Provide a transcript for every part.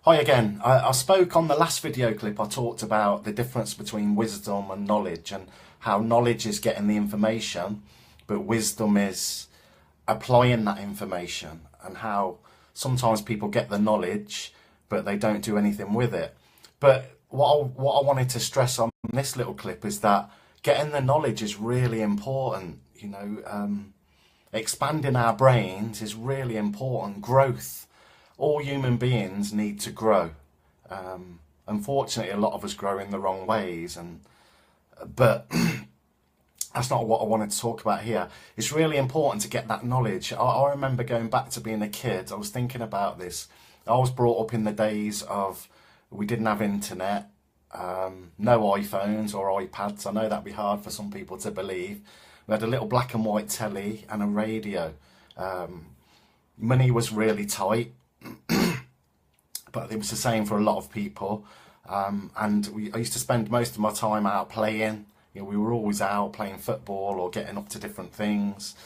Hi again. I spoke on the last video clip. I talked about the difference between wisdom and knowledge, and how knowledge is getting the information, but wisdom is applying that information, and how sometimes people get the knowledge, but they don't do anything with it. But what I wanted to stress on this little clip is that getting the knowledge is really important. Expanding our brains is really important. Growth. All human beings need to grow. Unfortunately, a lot of us grow in the wrong ways, but that's not what I wanted to talk about here. It's really important to get that knowledge. I remember going back to being a kid. I was thinking about this. I was brought up in the days of, we didn't have internet, no iPhones or iPads. I know that'd be hard for some people to believe. We had a little black and white telly and a radio. Money was really tight, but it was the same for a lot of people. I used to spend most of my time out playing. We were always out playing football or getting up to different things.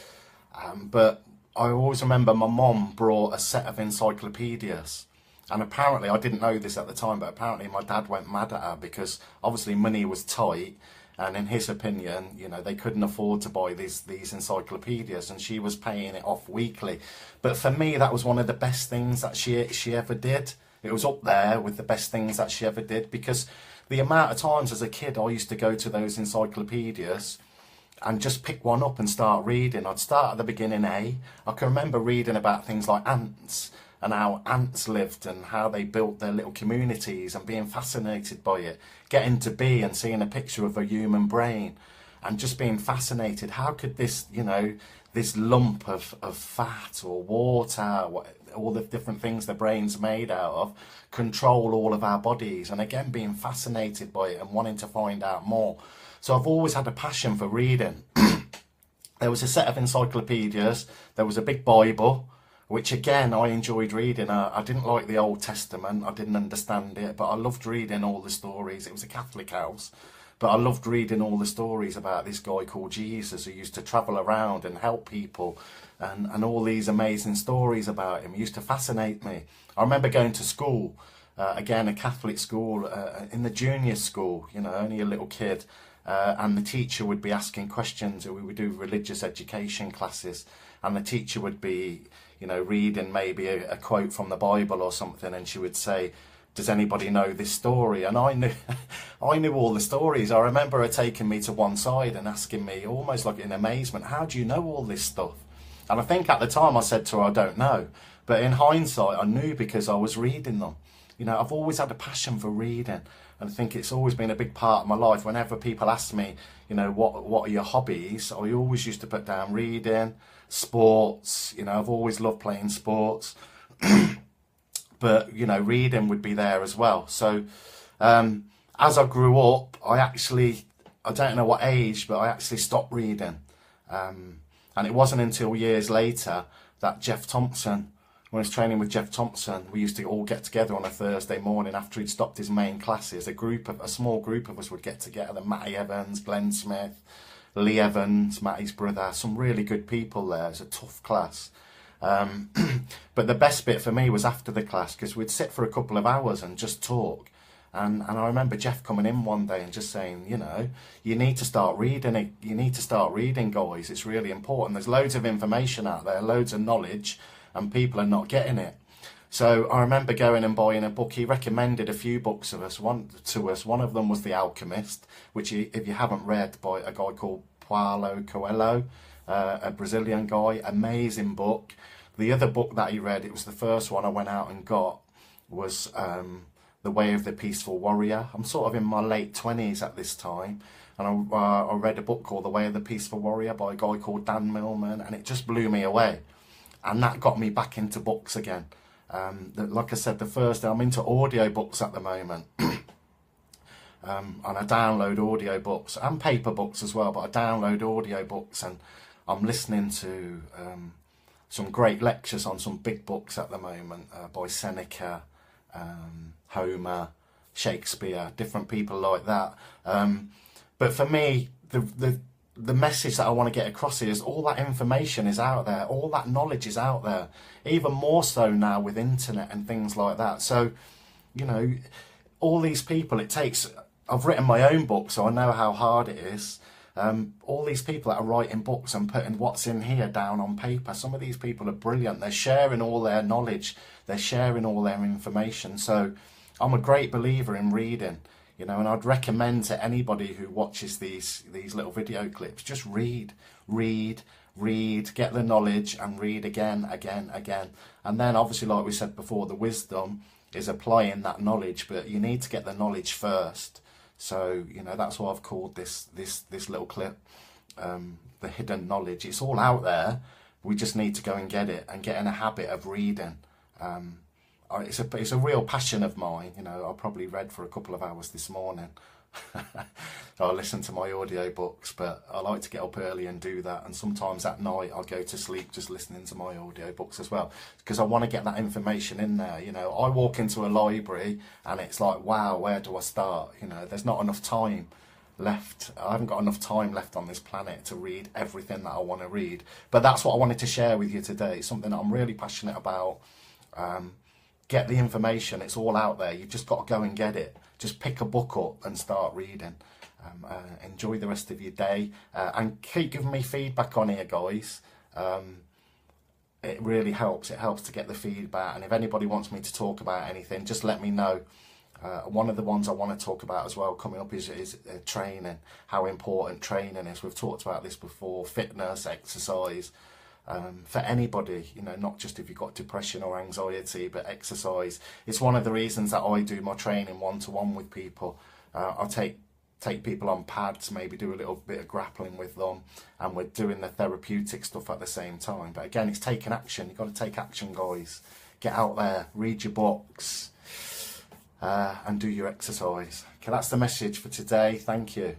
But I always remember my mum brought a set of encyclopedias. And apparently, I didn't know this at the time, but apparently my dad went mad at her because obviously money was tight. And in his opinion, they couldn't afford to buy these encyclopedias, and she was paying it off weekly. But for me, that was one of the best things that she ever did. It was up there with the best things that she ever did, because the amount of times as a kid I used to go to those encyclopedias and just pick one up and start reading. I'd start at the beginning I can remember reading about things like ants, and how ants lived and how they built their little communities, and being fascinated by it, getting to be and seeing a picture of a human brain and just being fascinated. How could this, this lump of fat or water, all the different things the brain's made out of, control all of our bodies? And again, being fascinated by it and wanting to find out more. So I've always had a passion for reading. There was a set of encyclopedias, there was a big Bible, which again I enjoyed reading. I didn't like the Old Testament, I didn't understand it, but I loved reading all the stories. It was a Catholic house, but I loved reading all the stories about this guy called Jesus, who used to travel around and help people, and all these amazing stories about him used to fascinate me. I remember going to school, again a Catholic school, in the junior school, only a little kid, and the teacher would be asking questions. We would do religious education classes, and the teacher would be reading maybe a quote from the Bible or something, and she would say, does anybody know this story? And I knew I knew all the stories. I remember her taking me to one side and asking me, almost like in amazement, how do you know all this stuff? And I think at the time I said to her, I don't know. But in hindsight, I knew, because I was reading them. I've always had a passion for reading, and I think it's always been a big part of my life. Whenever people ask me, what are your hobbies, I always used to put down reading, sports. I've always loved playing sports. But, reading would be there as well. So as I grew up, I don't know what age, but I actually stopped reading. And it wasn't until years later that Jeff Thompson, when I was training with Jeff Thompson, we used to all get together on a Thursday morning after he'd stopped his main classes. A small group of us would get together. Matty Evans, Glenn Smith, Lee Evans, Matty's brother, some really good people there. It's a tough class. But the best bit for me was after the class, because we'd sit for a couple of hours and just talk. And I remember Jeff coming in one day and just saying, you need to start reading. You need to start reading, guys. It's really important. There's loads of information out there, loads of knowledge, and people are not getting it. So I remember going and buying a book. He recommended a few books to us. One of them was The Alchemist, which, if you haven't read, by a guy called Paulo Coelho, a Brazilian guy. Amazing book. The other book that he read, it was the first one I went out and got, was The Way of the Peaceful Warrior. I'm sort of in my late 20s at this time, and I read a book called The Way of the Peaceful Warrior by a guy called Dan Millman, and it just blew me away. And that got me back into books again. Like I said, I'm into audiobooks at the moment. And I download audiobooks and paper books as well, but I download audiobooks, and I'm listening to some great lectures on some big books at the moment, by Seneca, Homer, Shakespeare, different people like that. But for me, the message that I want to get across here is all that information is out there, all that knowledge is out there, even more so now with internet and things like that. So you know, all these people, it takes, I've written my own book, so I know how hard it is. All these people that are writing books and putting what's in here down on paper, some of these people are brilliant. They're sharing all their knowledge, they're sharing all their information. So I'm a great believer in reading, you know, and I'd recommend to anybody who watches these little video clips, just read, get the knowledge and read again. And then obviously, like we said before, the wisdom is applying that knowledge, but you need to get the knowledge first. So, you know, that's what I've called this little clip, the hidden knowledge. It's all out there. We just need to go and get it and get in a habit of reading. It's a real passion of mine. You know, I probably read for a couple of hours this morning. I listen to my audio books, but I like to get up early and do that. And sometimes at night I'll go to sleep just listening to my audio books as well, because I want to get that information in there. You know, I walk into a library and it's like, wow, where do I start? You know, there's not enough time left. I haven't got enough time left on this planet to read everything that I want to read. But that's what I wanted to share with you today, something that I'm really passionate about. Get the information, it's all out there. You've just got to go and get it. Just pick a book up and start reading. Enjoy the rest of your day, and keep giving me feedback on here, guys. It really helps. It helps to get the feedback, and if anybody wants me to talk about anything, just let me know. One of the ones I want to talk about as well coming up is training, how important training is. We've talked about this before, fitness, exercise. For anybody, you know, not just if you've got depression or anxiety, but exercise. It's one of the reasons that I do my training one-to-one with people. I'll take people on pads, maybe do a little bit of grappling with them, and we're doing the therapeutic stuff at the same time. But again, it's taking action. You've got to take action, guys. Get out there, read your books, and do your exercise. Okay, that's the message for today. Thank you.